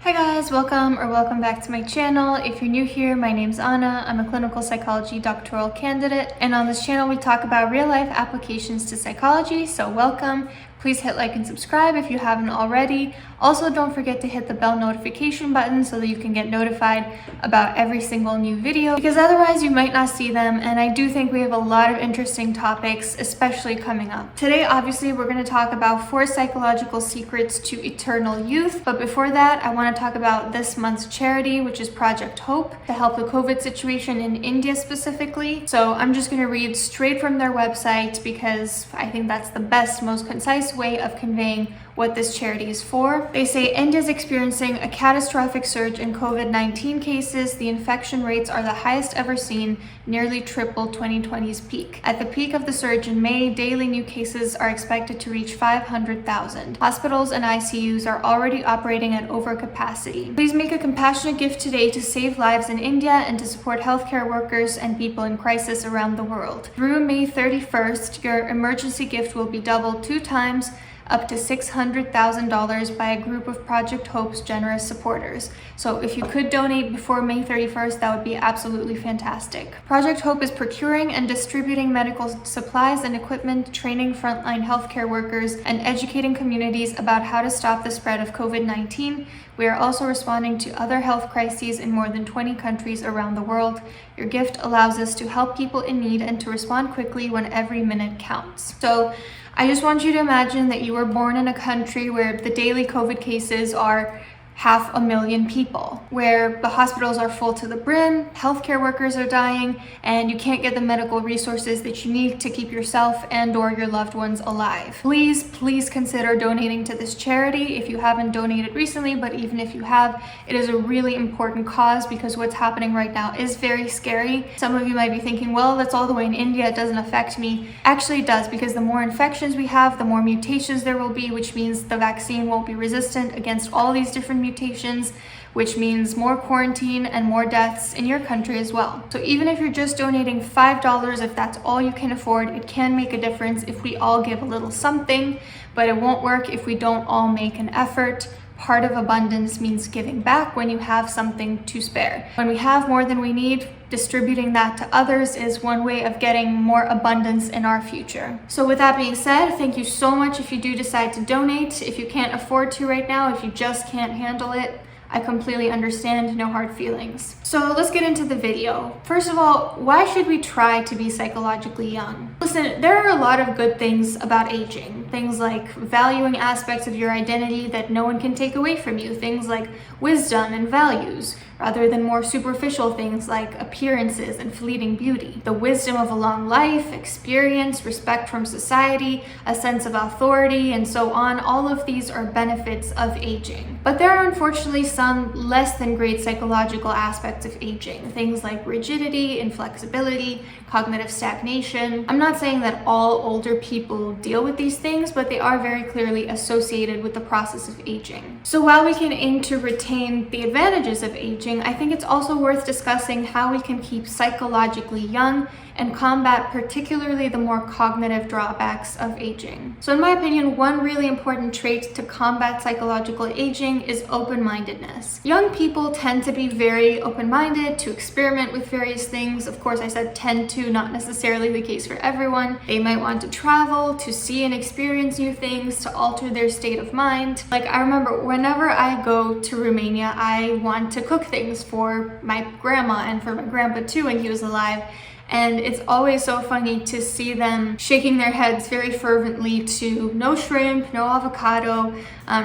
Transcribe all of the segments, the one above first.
Hi guys, welcome back to my channel. If you're new here, my name's Anna. I'm a clinical psychology doctoral candidate, and on this channel we talk about real life applications to psychology, so welcome. Please hit like and subscribe if you haven't already. Also, don't forget to hit the bell notification button so that you can get notified about every single new video, because otherwise you might not see them, and I do think we have a lot of interesting topics, especially coming up. Today, obviously, we're going to talk about 4 psychological secrets to eternal youth, but before that, I want to talk about this month's charity, which is Project Hope, to help the COVID situation in India specifically. So I'm just going to read straight from their website because I think that's the best, most concise way of conveying what this charity is for. They say India is experiencing a catastrophic surge in COVID-19 cases. The infection rates are the highest ever seen, nearly triple 2020's peak. At the peak of the surge in May, daily new cases are expected to reach 500,000. Hospitals and ICUs are already operating at overcapacity. Please make a compassionate gift today to save lives in India and to support healthcare workers and people in crisis around the world. Through May 31st, your emergency gift will be doubled 2 times, up to $600,000 by a group of Project Hope's generous supporters. So if you could donate before May 31st, that would be absolutely fantastic. Project Hope is procuring and distributing medical supplies and equipment, training frontline healthcare workers, and educating communities about how to stop the spread of COVID-19. We are also responding to other health crises in more than 20 countries around the world. Your gift allows us to help people in need and to respond quickly when every minute counts. So I just want you to imagine that you were born in a country where the daily COVID cases are 500,000 people, where the hospitals are full to the brim, healthcare workers are dying, and you can't get the medical resources that you need to keep yourself and or your loved ones alive. Please consider donating to this charity if you haven't donated recently, but even if you have, it is a really important cause because what's happening right now is very scary. Some of you might be thinking, well, that's all the way in India, it doesn't affect me. Actually, it does, because the more infections we have, the more mutations there will be, which means the vaccine won't be resistant against all these different mutations, which means more quarantine and more deaths in your country as well. So even if you're just donating $5, if that's all you can afford, it can make a difference if we all give a little something, but it won't work if we don't all make an effort. Part of abundance means giving back when you have something to spare. When we have more than we need, distributing that to others is one way of getting more abundance in our future. So with that being said, thank you so much if you do decide to donate. If you can't afford to right now, if you just can't handle it, I completely understand, no hard feelings. So let's get into the video. First of all, why should we try to be psychologically young? Listen, there are a lot of good things about aging. Things like valuing aspects of your identity that no one can take away from you. Things like wisdom and values, rather than more superficial things like appearances and fleeting beauty. The wisdom of a long life, experience, respect from society, a sense of authority, and so on. All of these are benefits of aging. But there are unfortunately some less than great psychological aspects of aging. Things like rigidity, inflexibility, cognitive stagnation. I'm not saying that all older people deal with these things, but they are very clearly associated with the process of aging. So while we can aim to retain the advantages of aging, I think it's also worth discussing how we can keep psychologically young and combat particularly the more cognitive drawbacks of aging. So in my opinion, one really important trait to combat psychological aging is open-mindedness. Young people tend to be very open-minded, to experiment with various things. Of course, I said tend to, not necessarily the case for everyone. They might want to travel, to see and experience new things, to alter their state of mind. Like, I remember whenever I go to Romania, I want to cook things for my grandma and for my grandpa too when he was alive. And it's always so funny to see them shaking their heads very fervently to no shrimp, no avocado.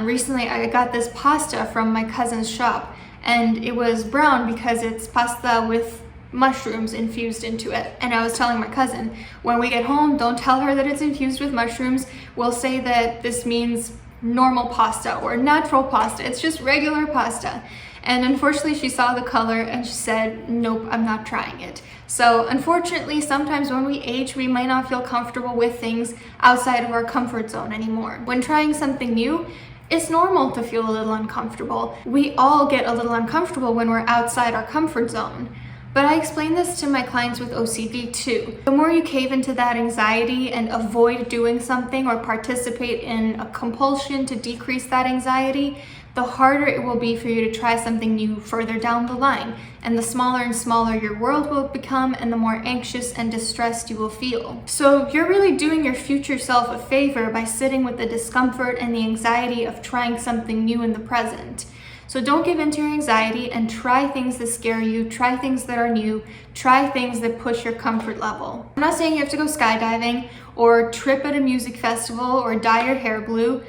Recently, I got this pasta from my cousin's shop, and it was brown because it's pasta with mushrooms infused into it. And I was telling my cousin, when we get home, don't tell her that it's infused with mushrooms. We'll say that this means normal pasta or natural pasta. It's just regular pasta. And unfortunately, she saw the color and she said, nope, I'm not trying it. So unfortunately, sometimes when we age, we might not feel comfortable with things outside of our comfort zone anymore. When trying something new, it's normal to feel a little uncomfortable. We all get a little uncomfortable when we're outside our comfort zone. But I explain this to my clients with OCD too. The more you cave into that anxiety and avoid doing something or participate in a compulsion to decrease that anxiety, the harder it will be for you to try something new further down the line, and the smaller and smaller your world will become, and the more anxious and distressed you will feel. So you're really doing your future self a favor by sitting with the discomfort and the anxiety of trying something new in the present. So don't give in to your anxiety and try things that scare you, try things that are new, try things that push your comfort level. I'm not saying you have to go skydiving or trip at a music festival or dye your hair blue.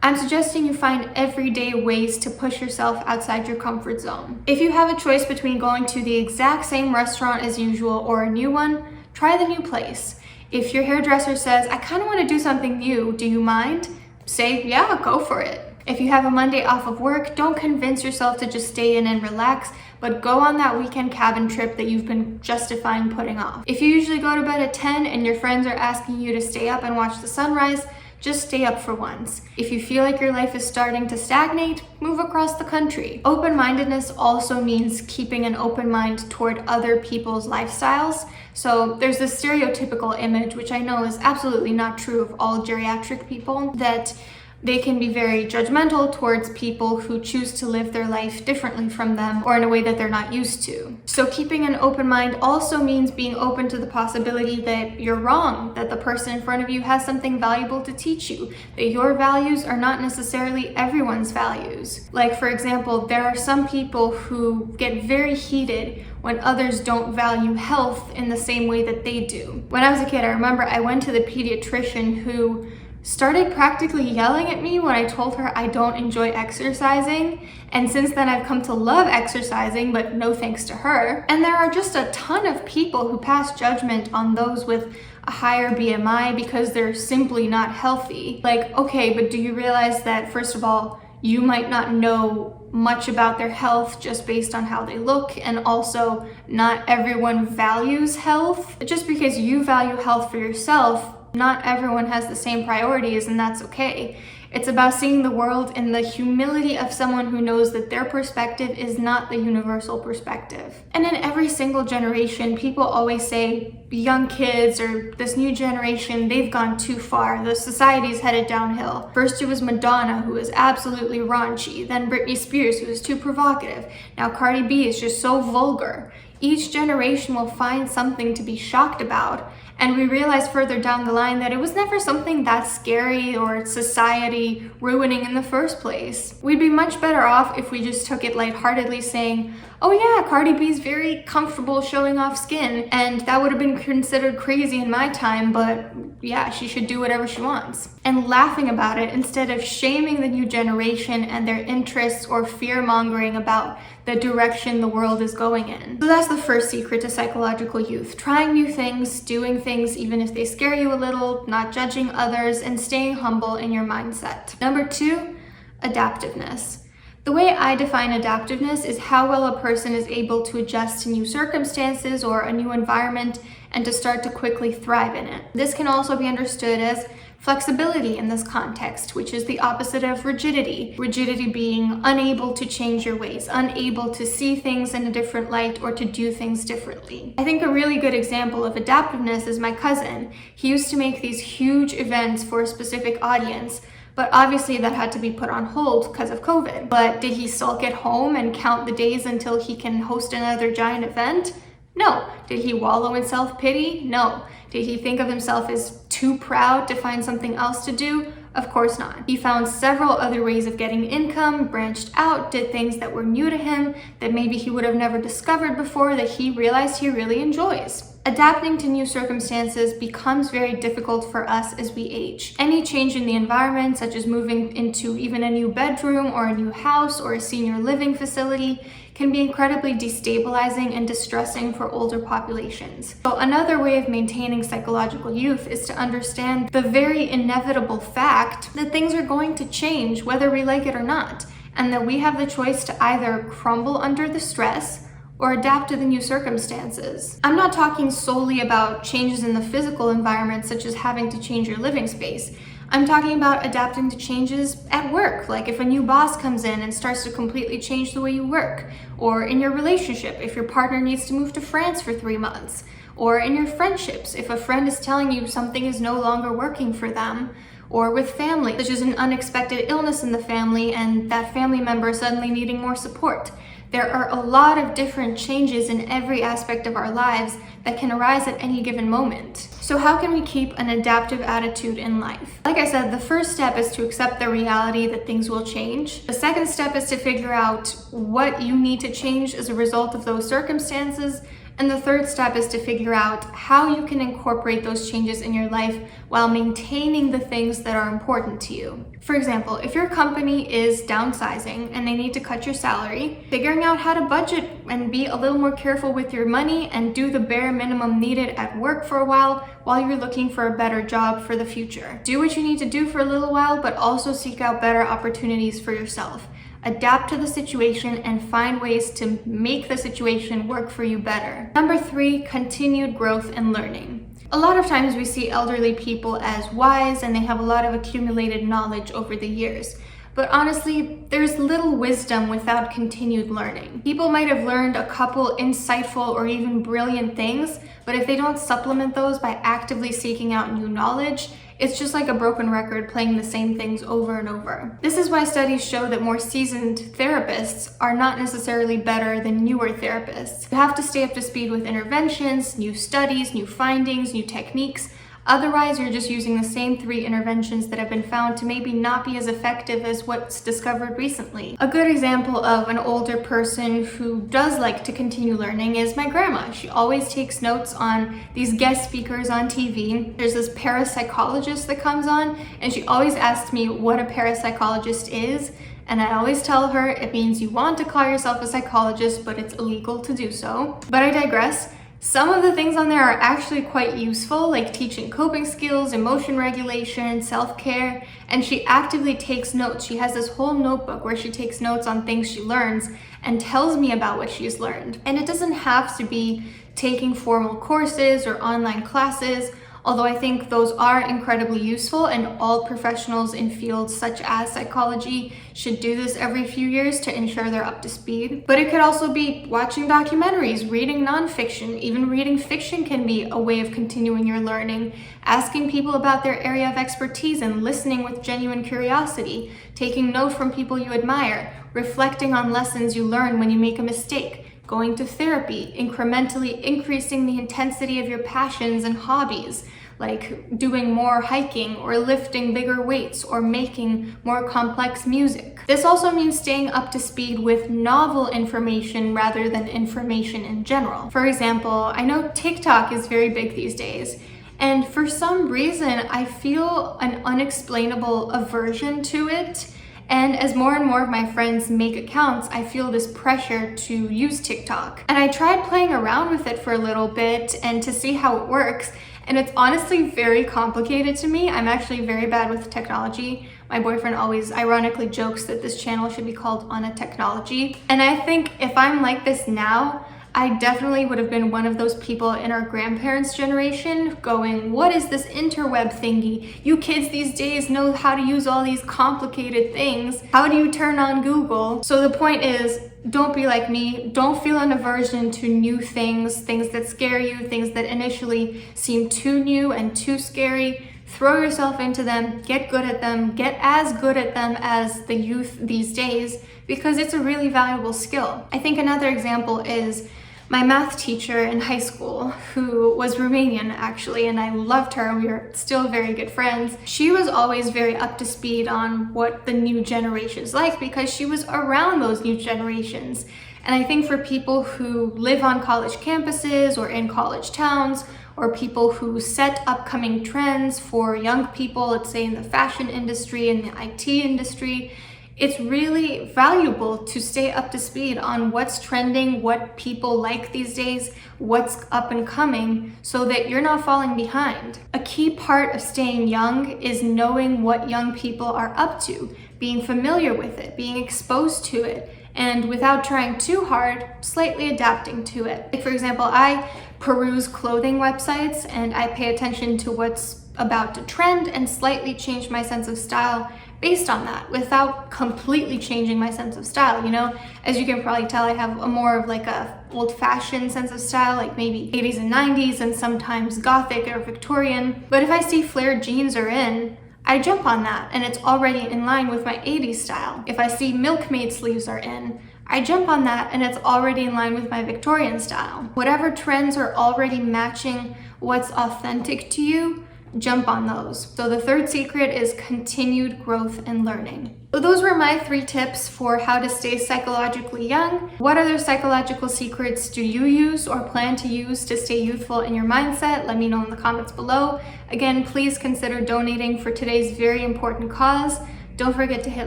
I'm suggesting you find everyday ways to push yourself outside your comfort zone. If you have a choice between going to the exact same restaurant as usual or a new one, try the new place. If your hairdresser says, I kind of want to do something new, do you mind? Say, yeah, go for it. If you have a Monday off of work, don't convince yourself to just stay in and relax, but go on that weekend cabin trip that you've been justifying putting off. If you usually go to bed at 10 and your friends are asking you to stay up and watch the sunrise, just stay up for once. If you feel like your life is starting to stagnate, move across the country. Open-mindedness also means keeping an open mind toward other people's lifestyles. So there's this stereotypical image, which I know is absolutely not true of all geriatric people, that they can be very judgmental towards people who choose to live their life differently from them or in a way that they're not used to. So keeping an open mind also means being open to the possibility that you're wrong, that the person in front of you has something valuable to teach you, that your values are not necessarily everyone's values. Like, for example, there are some people who get very heated when others don't value health in the same way that they do. When I was a kid, I remember I went to the pediatrician who started practically yelling at me when I told her I don't enjoy exercising. And since then I've come to love exercising, but no thanks to her. And there are just a ton of people who pass judgment on those with a higher BMI because they're simply not healthy. Like, okay, but do you realize that, first of all, you might not know much about their health just based on how they look, and also not everyone values health. Just because you value health for yourself, not everyone has the same priorities, and that's okay. It's about seeing the world in the humility of someone who knows that their perspective is not the universal perspective. And in every single generation, people always say, young kids or this new generation, they've gone too far. The society's headed downhill. First it was Madonna, who was absolutely raunchy. Then Britney Spears, who was too provocative. Now Cardi B is just so vulgar. Each generation will find something to be shocked about, and we realize further down the line that it was never something that scary or society ruining in the first place. We'd be much better off if we just took it lightheartedly, saying, oh yeah, Cardi B's very comfortable showing off skin, and that would have been considered crazy in my time, but yeah, she should do whatever she wants. And laughing about it instead of shaming the new generation and their interests or fear-mongering about the direction the world is going in. So that's the first secret to psychological youth. Trying new things, doing things even if they scare you a little, not judging others, and staying humble in your mindset. Number 2, adaptiveness. The way I define adaptiveness is how well a person is able to adjust to new circumstances or a new environment and to start to quickly thrive in it. This can also be understood as flexibility in this context, which is the opposite of rigidity. Rigidity being unable to change your ways, unable to see things in a different light or to do things differently. I think a really good example of adaptiveness is my cousin. He used to make these huge events for a specific audience, but obviously that had to be put on hold because of COVID. But did he sulk at home and count the days until he can host another giant event? No. Did he wallow in self-pity? No. Did he think of himself as too proud to find something else to do? Of course not. He found several other ways of getting income, branched out, did things that were new to him that maybe he would have never discovered before that he realized he really enjoys. Adapting to new circumstances becomes very difficult for us as we age. Any change in the environment, such as moving into even a new bedroom or a new house or a senior living facility, can be incredibly destabilizing and distressing for older populations. So another way of maintaining psychological youth is to understand the very inevitable fact that things are going to change whether we like it or not, and that we have the choice to either crumble under the stress or adapt to the new circumstances. I'm not talking solely about changes in the physical environment, such as having to change your living space. I'm talking about adapting to changes at work, like if a new boss comes in and starts to completely change the way you work, or in your relationship, if your partner needs to move to France for 3 months, or in your friendships, if a friend is telling you something is no longer working for them, or with family, such as an unexpected illness in the family and that family member suddenly needing more support. There are a lot of different changes in every aspect of our lives that can arise at any given moment. So how can we keep an adaptive attitude in life? Like I said, the first step is to accept the reality that things will change. The second step is to figure out what you need to change as a result of those circumstances. And the third step is to figure out how you can incorporate those changes in your life while maintaining the things that are important to you. For example, if your company is downsizing and they need to cut your salary, figuring out how to budget and be a little more careful with your money and do the bare minimum needed at work for a while you're looking for a better job for the future. Do what you need to do for a little while, but also seek out better opportunities for yourself. Adapt to the situation and find ways to make the situation work for you better. Number 3, continued growth and learning. A lot of times we see elderly people as wise and they have a lot of accumulated knowledge over the years. But honestly, there's little wisdom without continued learning. People might have learned a couple insightful or even brilliant things, but if they don't supplement those by actively seeking out new knowledge, it's just like a broken record playing the same things over and over. This is why studies show that more seasoned therapists are not necessarily better than newer therapists. You have to stay up to speed with interventions, new studies, new findings, new techniques. Otherwise, you're just using the same 3 interventions that have been found to maybe not be as effective as what's discovered recently. A good example of an older person who does like to continue learning is my grandma. She always takes notes on these guest speakers on TV. There's this parapsychologist that comes on, and she always asks me what a parapsychologist is. And I always tell her it means you want to call yourself a psychologist, but it's illegal to do so. But I digress. Some of the things on there are actually quite useful, like teaching coping skills, emotion regulation, self-care, and she actively takes notes. She has this whole notebook where she takes notes on things she learns and tells me about what she's learned. And it doesn't have to be taking formal courses or online classes, although I think those are incredibly useful and all professionals in fields such as psychology should do this every few years to ensure they're up to speed. But it could also be watching documentaries, reading nonfiction, even reading fiction can be a way of continuing your learning, asking people about their area of expertise and listening with genuine curiosity, taking note from people you admire, reflecting on lessons you learn when you make a mistake, going to therapy, incrementally increasing the intensity of your passions and hobbies, like doing more hiking or lifting bigger weights or making more complex music. This also means staying up to speed with novel information rather than information in general. For example, I know TikTok is very big these days, and for some reason, I feel an unexplainable aversion to it. And as more and more of my friends make accounts, I feel this pressure to use TikTok. And I tried playing around with it for a little bit and to see how it works. And it's honestly very complicated to me. I'm actually very bad with technology. My boyfriend always ironically jokes that this channel should be called On a Technology. And I think if I'm like this now, I definitely would have been one of those people in our grandparents' generation going, what is this interweb thingy? You kids these days know how to use all these complicated things. How do you turn on Google? So the point is, don't be like me. Don't feel an aversion to new things that scare you, things that initially seem too new and too scary. Throw yourself into them, get good at them, get as good at them as the youth these days, because it's a really valuable skill. I think another example is my math teacher in high school, who was Romanian actually, and I loved her. We were still very good friends. She was always very up to speed on what the new generation's like because she was around those new generations. And I think for people who live on college campuses or in college towns, or people who set upcoming trends for young people, let's say in the fashion industry, in the IT industry, it's really valuable to stay up to speed on what's trending, what people like these days, what's up and coming, so that you're not falling behind. A key part of staying young is knowing what young people are up to, being familiar with it, being exposed to it, and without trying too hard, slightly adapting to it. Like for example, I peruse clothing websites and I pay attention to what's about to trend and slightly change my sense of style based on that without completely changing my sense of style. You know, as you can probably tell, I have a more of like a old-fashioned sense of style, like maybe 80s and 90s and sometimes gothic or Victorian. But if I see flared jeans are in, I jump on that and it's already in line with my 80s style. If I see milkmaid sleeves are in, I jump on that and it's already in line with my Victorian style. Whatever trends are already matching what's authentic to you, jump on those. So the third secret is continued growth and learning. So those were my 3 tips for how to stay psychologically young. What other psychological secrets do you use or plan to use to stay youthful in your mindset? Let me know in the comments below. Again, please consider donating for today's very important cause. Don't forget to hit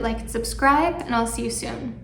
like and subscribe, and I'll see you soon.